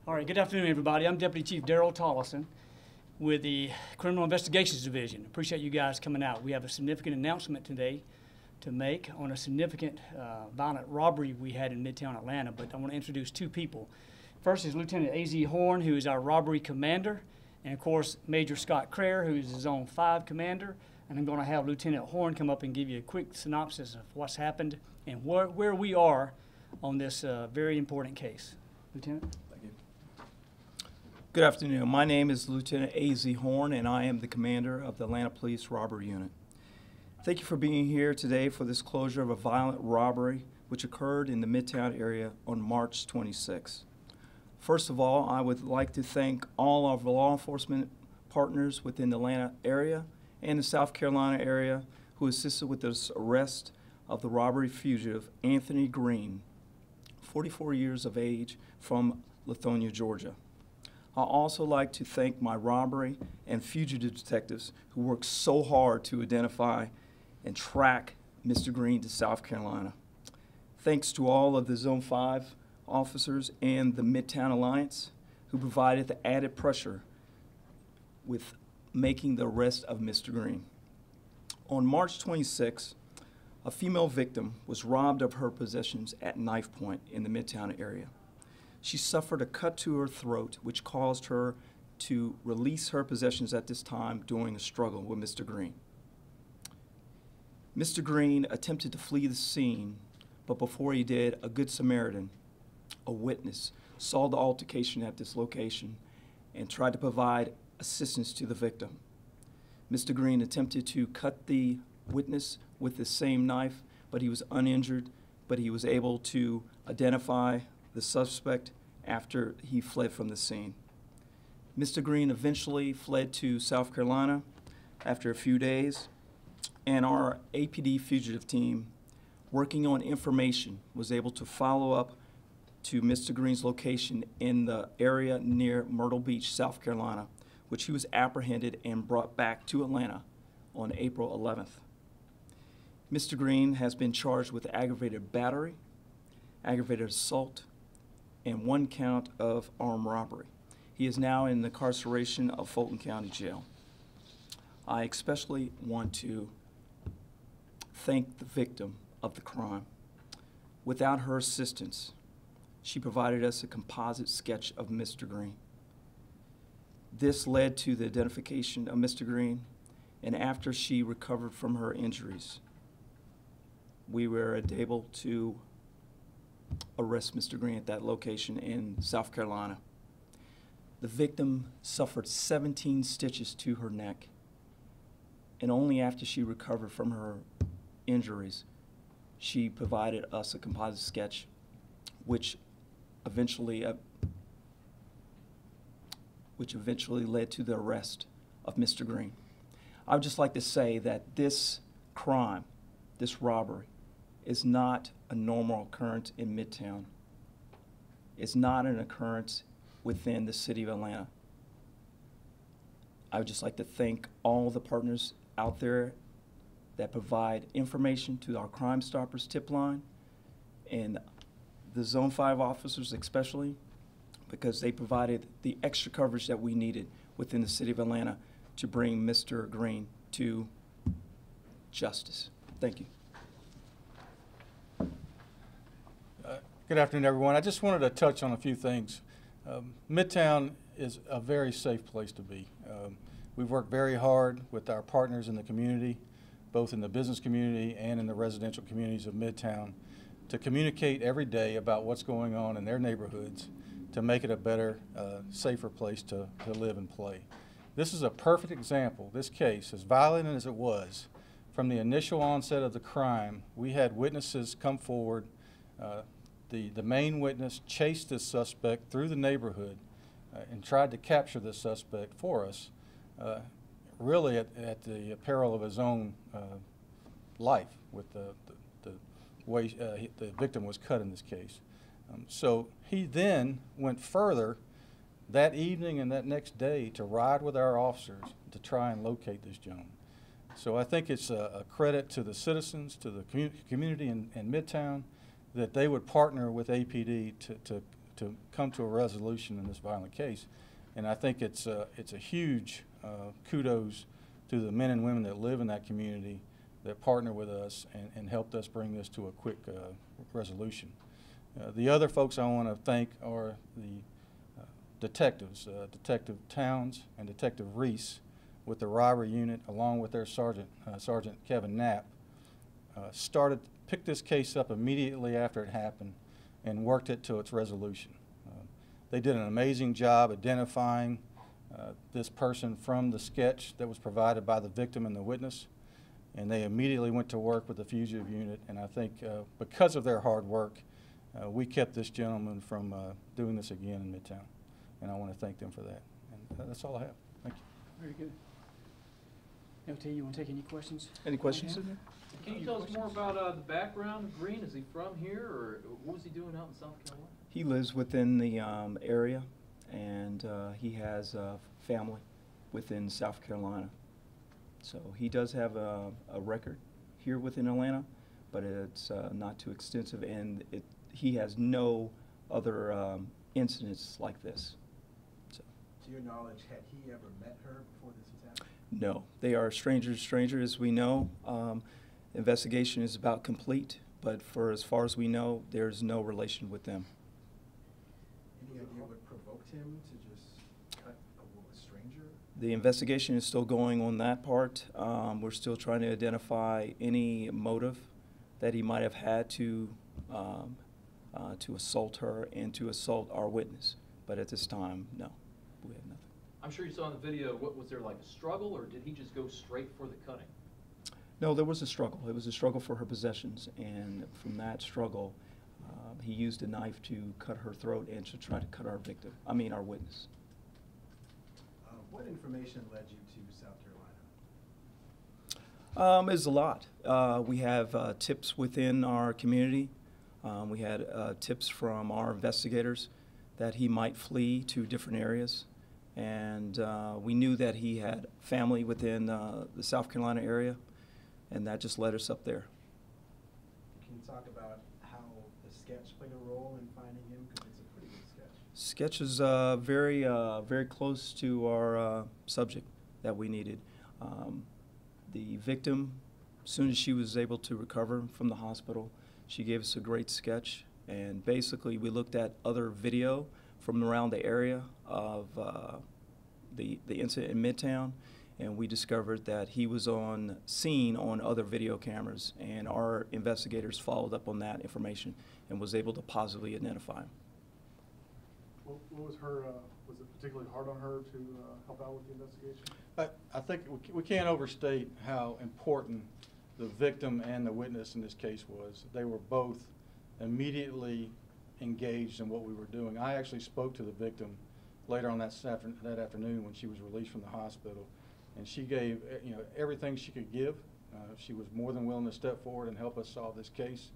All right, good afternoon, everybody. I'm Deputy Chief Darrell Tollison with the Criminal Investigations Division. Appreciate you guys coming out. We have a significant announcement today to make on a significant violent robbery we had in Midtown Atlanta, but I want to introduce two people. First is Lieutenant A.Z. Horn, who is our robbery commander, and of course, Major Scott Crair, who is the Zone 5 commander. And I'm going to have Lieutenant Horn come up and give you a quick synopsis of what's happened and where we are on this very important case. Lieutenant? Thank you. Good afternoon. My name is Lieutenant A.Z. Horn, and I am the commander of the Atlanta Police Robbery Unit. Thank you for being here today for this closure of a violent robbery which occurred in the Midtown area on March 26. First of all, I would like to thank all of the law enforcement partners within the Atlanta area and the South Carolina area who assisted with this arrest of the robbery fugitive Anthony Green, 44 years of age, from Lithonia, Georgia. I'd also like to thank my robbery and fugitive detectives who worked so hard to identify and track Mr. Green to South Carolina. Thanks to all of the Zone 5 officers and the Midtown Alliance who provided the added pressure with making the arrest of Mr. Green. On March 26, a female victim was robbed of her possessions at knife point in the Midtown area. She suffered a cut to her throat, which caused her to release her possessions at this time during a struggle with Mr. Green. Mr. Green attempted to flee the scene, but before he did, a Good Samaritan, a witness, saw the altercation at this location and tried to provide assistance to the victim. Mr. Green attempted to cut the witness with the same knife, but he was uninjured, but he was able to identify the suspect after he fled from the scene. Mr. Green eventually fled to South Carolina after a few days, and our APD fugitive team, working on information, was able to follow up to Mr. Green's location in the area near Myrtle Beach, South Carolina, which he was apprehended and brought back to Atlanta on April 11th. Mr. Green has been charged with aggravated battery, aggravated assault, and 1 count of armed robbery. He is now in the incarceration of Fulton County Jail. I especially want to thank the victim of the crime. Without her assistance, she provided us a composite sketch of Mr. Green. This led to the identification of Mr. Green, and after she recovered from her injuries, we were able to arrest Mr. Green at that location in South Carolina. The victim suffered 17 stitches to her neck, and only after she recovered from her injuries, she provided us a composite sketch, which eventually led to the arrest of Mr. Green. I would just like to say that this crime, this robbery, is not a normal occurrence in Midtown. It's not an occurrence within the city of Atlanta. I would just like to thank all the partners out there that provide information to our Crime Stoppers tip line, and the Zone 5 officers especially, because they provided the extra coverage that we needed within the city of Atlanta to bring Mr. Green to justice. Thank you. Good afternoon, everyone. I just wanted to touch on a few things. Midtown is a very safe place to be. We've worked very hard with our partners in the community, both in the business community and in the residential communities of Midtown, to communicate every day about what's going on in their neighborhoods to make it a better, safer place to live and play. This is a perfect example. This case, as violent as it was, from the initial onset of the crime, we had witnesses come forward. The main witness chased this suspect through the neighborhood and tried to capture this suspect for us, really at the peril of his own life with the way the victim was cut in this case. So he then went further that evening and that next day to ride with our officers to try and locate this gentleman. So I think it's a credit to the citizens, to the community in Midtown, that they would partner with APD to to come to a resolution in this violent case. And I think it's a huge kudos to the men and women that live in that community that partner with us and helped us bring this to a quick resolution. The other folks I want to thank are the detectives, Detective Towns and Detective Reese with the robbery unit, along with their Sergeant Kevin Knapp, picked this case up immediately after it happened and worked it to its resolution. They did an amazing job identifying this person from the sketch that was provided by the victim and the witness, and they immediately went to work with the fugitive unit, and I think because of their hard work, we kept this gentleman from doing this again in Midtown, and I want to thank them for that. And that's all I have. Thank you. Very good. LT, you want to take any questions? Any questions in there? Can you tell us more about the background of Green? Is he from here, or what was he doing out in South Carolina? He lives within the area, and he has a family within South Carolina. So he does have a record here within Atlanta, but it's not too extensive, and he has no other incidents like this. So. To your knowledge, had he ever met her before this was happening? No, they are strangers, as we know. Investigation is about complete, but for as far as we know, there's no relation with them. Any idea what provoked him to just cut a stranger? The investigation is still going on that part. We're still trying to identify any motive that he might have had to assault her and to assault our witness. But at this time, no, we have nothing. I'm sure you saw in the video, what was there, like a struggle, or did he just go straight for the cutting? No, there was a struggle. It was a struggle for her possessions, and from that struggle, he used a knife to cut her throat and to try to cut our witness. What information led you to South Carolina? It's a lot. We have tips within our community. We had tips from our investigators that he might flee to different areas. And we knew that he had family within the South Carolina area, and that just led us up there. Can you talk about how the sketch played a role in finding him? Because it's a pretty good sketch. Sketch is very close to our subject that we needed. The victim, as soon as she was able to recover from the hospital, she gave us a great sketch, and basically we looked at other video from around the area of the incident in Midtown, and we discovered that he was on scene on other video cameras, and our investigators followed up on that information and was able to positively identify him. What was her, was it particularly hard on her to help out with the investigation? I think we can't overstate how important the victim and the witness in this case was. They were both immediately engaged in what we were doing. I actually spoke to the victim later on that afternoon when she was released from the hospital, and she gave everything she could give. She was more than willing to step forward and help us solve this case.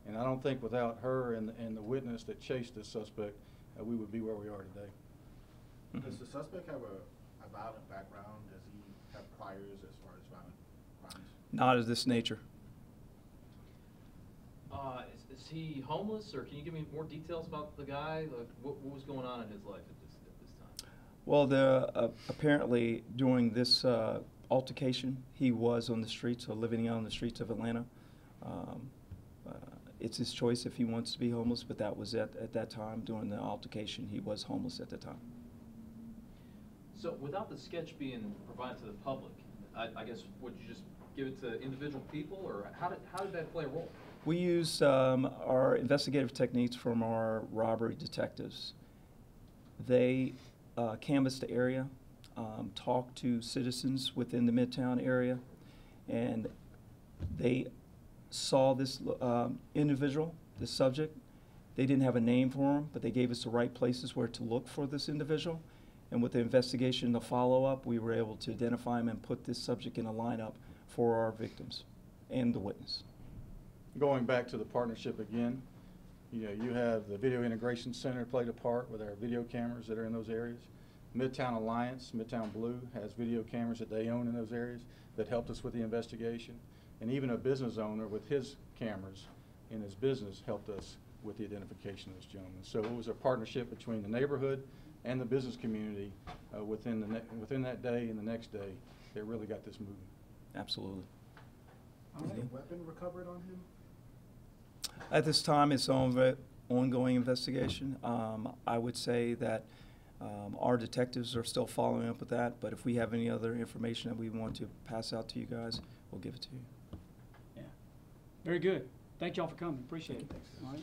And I don't think without her and the witness that chased this suspect, we would be where we are today. Does the suspect have a violent background? Does he have priors as far as violent crimes? Not of this nature. Is he homeless, or can you give me more details about the guy? Like, what was going on in his life at this time? Well, apparently during this altercation, he was on the streets, or living out on the streets of Atlanta. It's his choice if he wants to be homeless, but that was at that time during the altercation. He was homeless at the time. So without the sketch being provided to the public, I guess, would you just give it to individual people, or how did that play a role? We used our investigative techniques from our robbery detectives. They canvassed the area, talked to citizens within the Midtown area, and they saw this individual, this subject. They didn't have a name for him, but they gave us the right places where to look for this individual. And with the investigation, the follow-up, we were able to identify him and put this subject in a lineup for our victims and the witness. Going back to the partnership again, you have the Video Integration Center played a part with our video cameras that are in those areas. Midtown Alliance, Midtown Blue, has video cameras that they own in those areas that helped us with the investigation. And even a business owner with his cameras in his business helped us with the identification of this gentleman. So it was a partnership between the neighborhood and the business community within that day and the next day that really got this moving. Absolutely. Was a weapon recovered on him? At this time, it's ongoing investigation. I would say that our detectives are still following up with that, but if we have any other information that we want to pass out to you guys, we'll give it to you. Yeah. Very good. Thank y'all for coming. Appreciate it. All right.